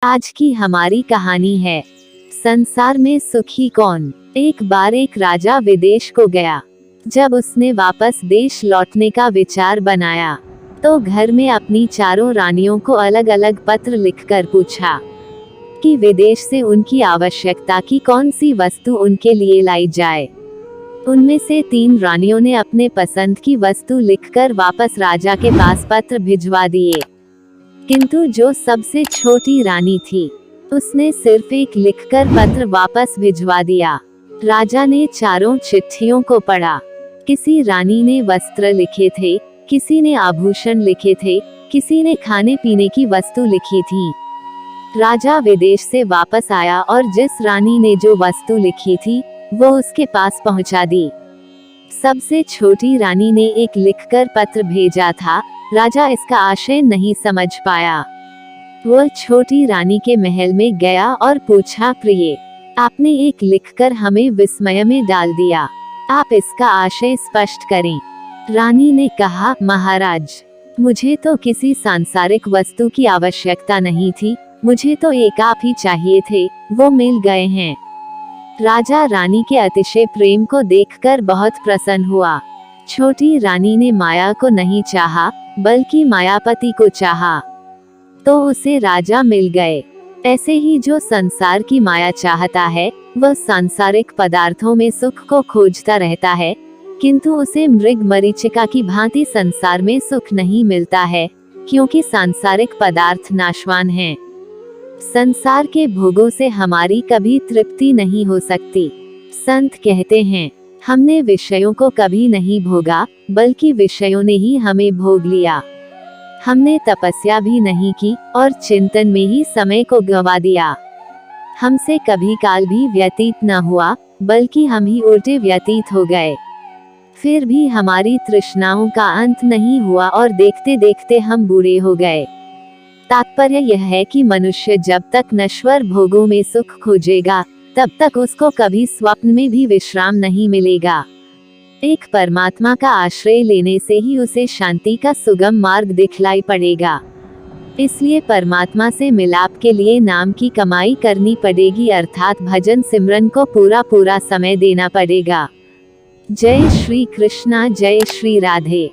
आज की हमारी कहानी है संसार में सुखी कौन। एक बार एक राजा विदेश को गया। जब उसने वापस देश लौटने का विचार बनाया तो घर में अपनी चारों रानियों को अलग अलग पत्र लिखकर पूछा कि विदेश से उनकी आवश्यकता की कौन सी वस्तु उनके लिए लाई जाए। उनमें से 3 रानियों ने अपने पसंद की वस्तु लिखकर वापस राजा के पास पत्र भिजवा दिए, किंतु जो सबसे छोटी रानी थी उसने सिर्फ एक लिखकर पत्र वापस भिजवा दिया। राजा ने चारों चिट्ठियों को पढ़ा। किसी रानी ने वस्त्र लिखे थे, किसी ने आभूषण लिखे थे, किसी ने खाने पीने की वस्तु लिखी थी। राजा विदेश से वापस आया और जिस रानी ने जो वस्तु लिखी थी वो उसके पास पहुंचा दी। सबसे छोटी रानी ने एक लिखकर पत्र भेजा था। राजा इसका आशय नहीं समझ पाया। वह छोटी रानी के महल में गया और पूछा, प्रिय, आपने एक लिखकर हमें विस्मय में डाल दिया, आप इसका आशय स्पष्ट करें। रानी ने कहा, महाराज, मुझे तो किसी सांसारिक वस्तु की आवश्यकता नहीं थी, मुझे तो एक आप ही चाहिए थे, वो मिल गए हैं। राजा रानी के अतिशय प्रेम को देखकर बहुत प्रसन्न हुआ। छोटी रानी ने माया को नहीं चाहा बल्कि मायापति को चाहा, तो उसे राजा मिल गए। ऐसे ही जो संसार की माया चाहता है वह सांसारिक पदार्थों में सुख को खोजता रहता है, किंतु उसे मृग मरीचिका की भांति संसार में सुख नहीं मिलता है, क्योंकि सांसारिक पदार्थ नाशवान हैं। संसार के भोगों से हमारी कभी तृप्ति नहीं हो सकती। संत कहते हैं, हमने विषयों को कभी नहीं भोगा बल्कि विषयों ने ही हमें भोग लिया। हमने तपस्या भी नहीं की और चिंतन में ही समय को गंवा दिया। हमसे कभी काल भी व्यतीत न हुआ बल्कि हम ही उल्टे व्यतीत हो गए। फिर भी हमारी तृष्णाओं का अंत नहीं हुआ और देखते देखते हम बूढ़े हो गए। तात्पर्य यह है कि मनुष्य जब तक नश्वर भोगों में सुख खोजेगा तब तक उसको कभी स्वप्न में भी विश्राम नहीं मिलेगा। एक परमात्मा का आश्रय लेने से ही उसे शांति का सुगम मार्ग दिखलाई पड़ेगा। इसलिए परमात्मा से मिलाप के लिए नाम की कमाई करनी पड़ेगी, अर्थात भजन सिमरन को पूरा समय देना पड़ेगा। जय श्री कृष्णा, जय श्री राधे।